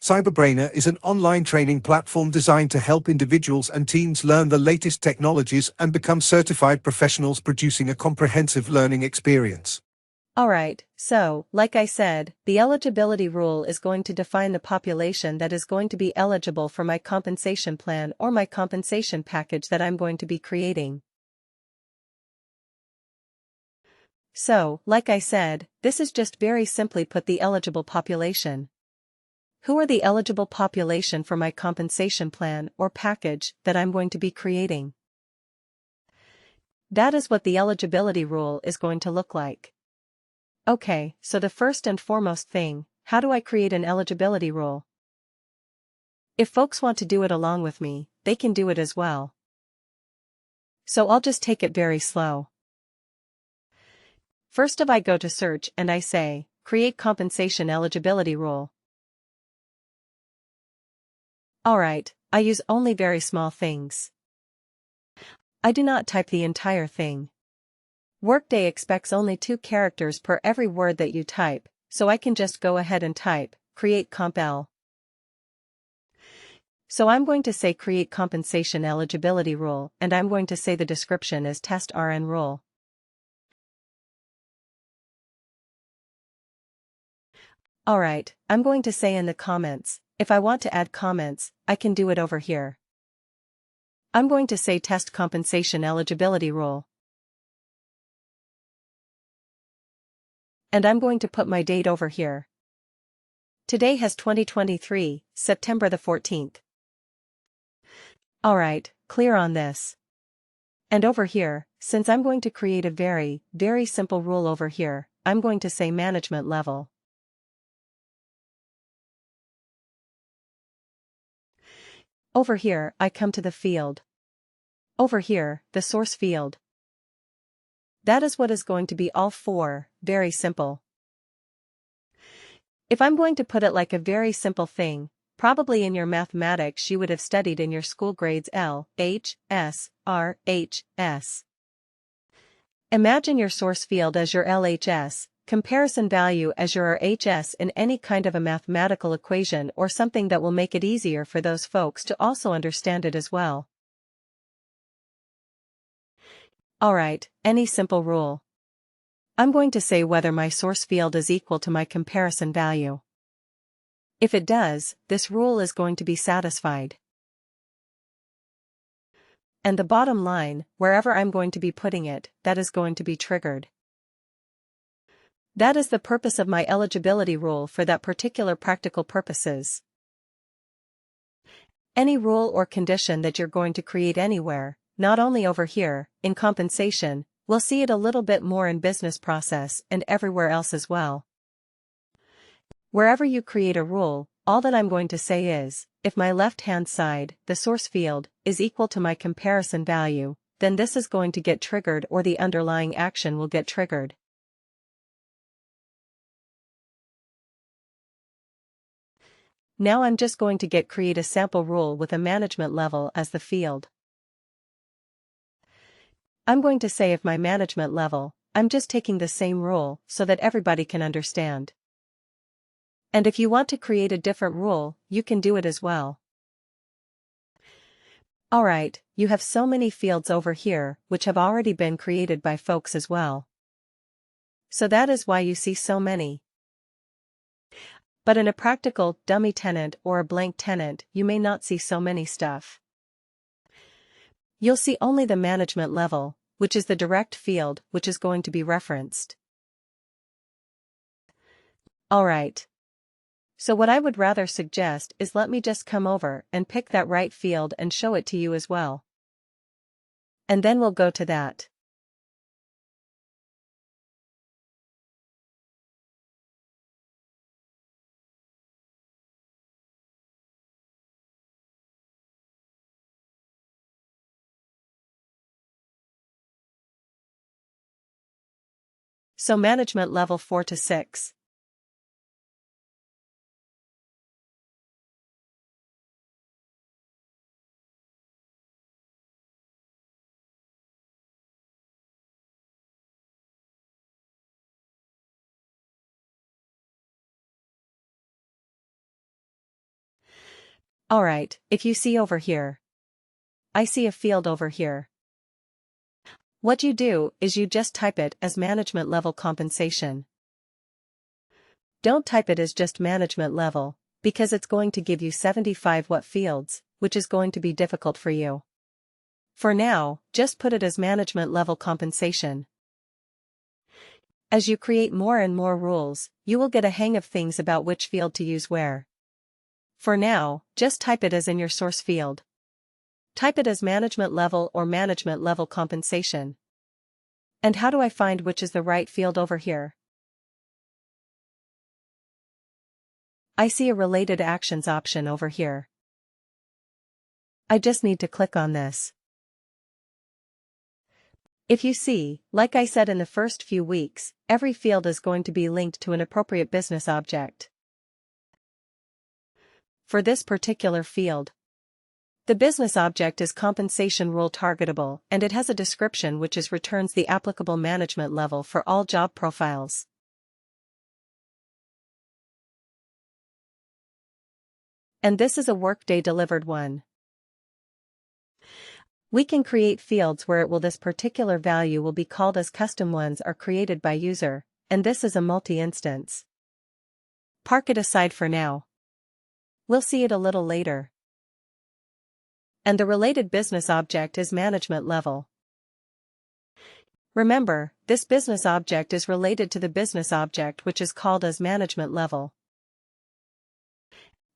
Cyberbrainer is an online training platform designed to help individuals and teams learn the latest technologies and become certified professionals, producing a comprehensive learning experience. Alright, so, like I said, the eligibility rule is going to define the population that is going to be eligible for my compensation plan or my compensation package that I'm going to be creating. So, like I said, this is just very simply put the eligible population. Who are the eligible population for my compensation plan or package that I'm going to be creating? That is what the eligibility rule is going to look like. Okay, so the first and foremost thing, how do I create an eligibility rule? If folks want to do it along with me, they can do it as well. So I'll just take it very slow. First I go to search and I say, create compensation eligibility rule. Alright, I use only very small things. I do not type the entire thing. Workday expects only 2 characters per every word that you type, so I can just go ahead and type, create CompL. So I'm going to say create compensation eligibility rule and I'm going to say the description is test RN rule. Alright, I'm going to say in the comments, if I want to add comments, I can do it over here. I'm going to say test compensation eligibility rule. And I'm going to put my date over here. Today has 2023, September the 14th. Alright, clear on this. And over here, since I'm going to create a very, very simple rule over here, I'm going to say management level. Over here, I come to the field. Over here, the source field. That is what is going to be all 4, very simple. If I'm going to put it like a very simple thing, probably in your mathematics you would have studied in your school grades L, H, S, R, H, S. Imagine your source field as your LHS, comparison value as your RHS in any kind of a mathematical equation or something that will make it easier for those folks to also understand it as well. Alright, any simple rule. I'm going to say whether my source field is equal to my comparison value. If it does, this rule is going to be satisfied. And the bottom line, wherever I'm going to be putting it, that is going to be triggered. That is the purpose of my eligibility rule for that particular practical purposes. Any rule or condition that you're going to create anywhere, not only over here, in compensation, we'll see it a little bit more in business process and everywhere else as well. Wherever you create a rule, all that I'm going to say is, if my left-hand side, the source field, is equal to my comparison value, then this is going to get triggered or the underlying action will get triggered. Now I'm just going to create a sample rule with a management level as the field. I'm going to say if my management level, I'm just taking the same rule so that everybody can understand. And if you want to create a different rule, you can do it as well. Alright, you have so many fields over here which have already been created by folks as well. So that is why you see so many. But in a practical dummy tenant or a blank tenant, you may not see so many stuff. You'll see only the management level, which is the direct field which is going to be referenced. Alright. So what I would rather suggest is let me just come over and pick that right field and show it to you as well. And then we'll go to that. So management level 4 to 6. Alright, if you see over here. I see a field over here. What you do is you just type it as management level compensation. Don't type it as just management level, because it's going to give you 75 what fields, which is going to be difficult for you. For now, just put it as management level compensation. As you create more and more rules, you will get a hang of things about which field to use where. For now, just type it as in your source field. Type it as management level or management level compensation. And how do I find which is the right field over here? I see a related actions option over here. I just need to click on this. If you see, like I said in the first few weeks, every field is going to be linked to an appropriate business object. For this particular field, the business object is compensation rule targetable, and it has a description which returns the applicable management level for all job profiles. And this is a Workday delivered one. We can create fields where this particular value will be called as custom ones are created by user, and this is a multi-instance. Park it aside for now. We'll see it a little later. And the related business object is management level. Remember, this business object is related to the business object which is called as management level.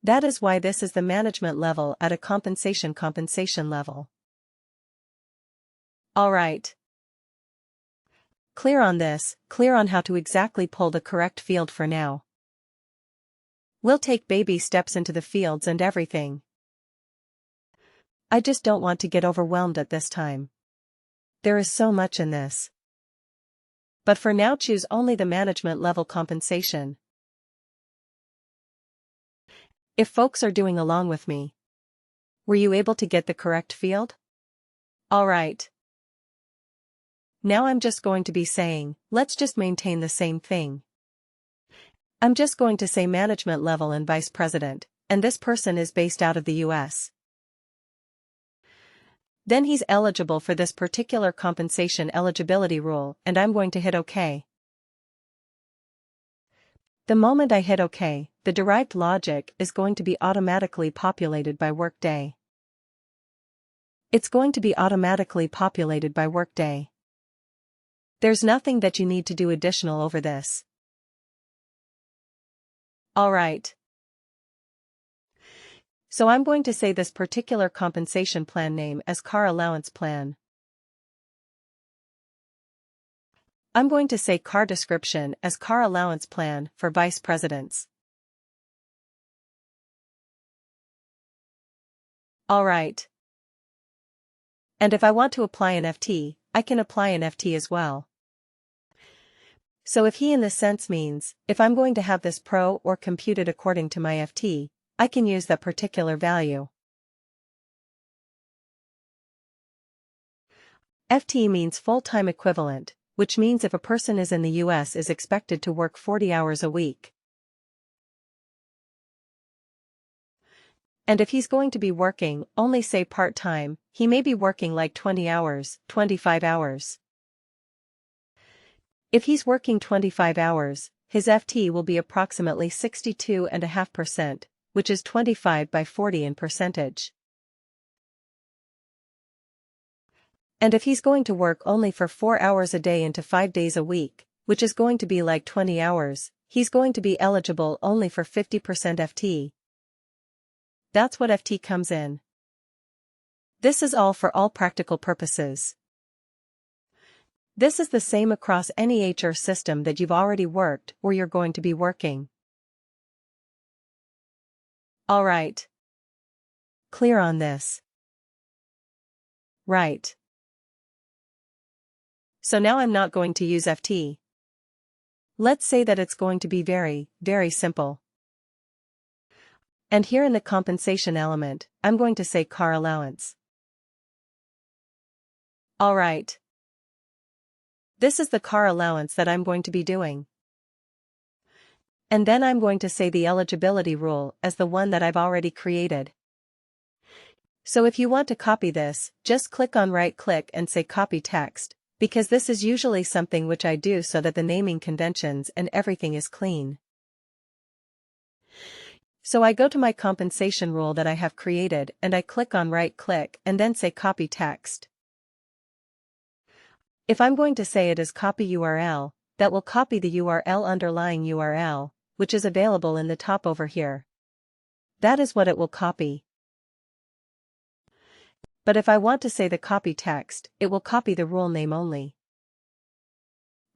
That is why this is the management level at a compensation level. Alright. Clear on this, clear on how to exactly pull the correct field for now. We'll take baby steps into the fields and everything. I just don't want to get overwhelmed at this time. There is so much in this. But for now, choose only the management level compensation. If folks are doing along with me, were you able to get the correct field? Alright. Now I'm just going to be saying, let's just maintain the same thing. I'm just going to say management level and vice president, and this person is based out of the US. Then he's eligible for this particular compensation eligibility rule, and I'm going to hit OK. The moment I hit OK, the derived logic is going to be automatically populated by Workday. It's going to be automatically populated by Workday. There's nothing that you need to do additional over this. Alright. So I'm going to say this particular compensation plan name as car allowance plan. I'm going to say car description as car allowance plan for vice presidents. Alright. And if I want to apply an FT, I can apply an FT as well. So if he in this sense means, if I'm going to have this pro or computed according to my FT, I can use that particular value. FT means full-time equivalent, which means if a person is in the US is expected to work 40 hours a week. And if he's going to be working, only say part-time, he may be working like 20 hours, 25 hours. If he's working 25 hours, his FT will be approximately 62.5%, which is 25 by 40 in percentage. And if he's going to work only for 4 hours a day into 5 days a week, which is going to be like 20 hours, he's going to be eligible only for 50% FT. That's what FT comes in. This is all for all practical purposes. This is the same across any HR system that you've already worked or you're going to be working. Alright. Clear on this? Right. So now I'm not going to use FT. Let's say that it's going to be very, very simple. And here in the compensation element, I'm going to say car allowance. Alright. This is the car allowance that I'm going to be doing. And then I'm going to say the eligibility rule as the one that I've already created. So if you want to copy this, just click on right-click and say copy text, because this is usually something which I do so that the naming conventions and everything is clean. So I go to my compensation rule that I have created and I click on right-click and then say copy text. If I'm going to say it as copy URL, that will copy the URL underlying URL, which is available in the top over here. That is what it will copy. But if I want to say the copy text, it will copy the rule name only.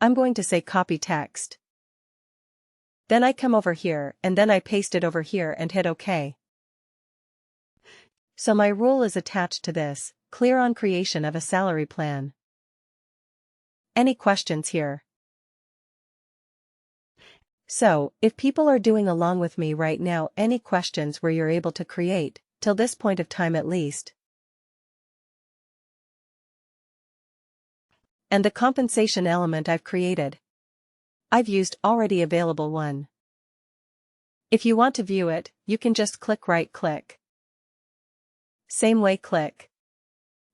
I'm going to say copy text. Then I come over here and then I paste it over here and hit OK. So my rule is attached to this, clear on creation of a salary plan. Any questions here? So, if people are doing along with me right now, any questions where you're able to create, till this point of time at least? And the compensation element I've created. I've used already available one. If you want to view it, you can just click right-click. Same way click.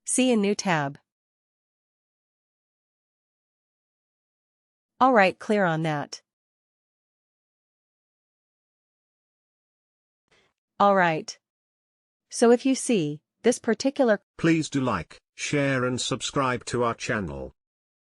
See a new tab. Alright, clear on that. Alright. So if you see, this particular, please do like, share and subscribe to our channel.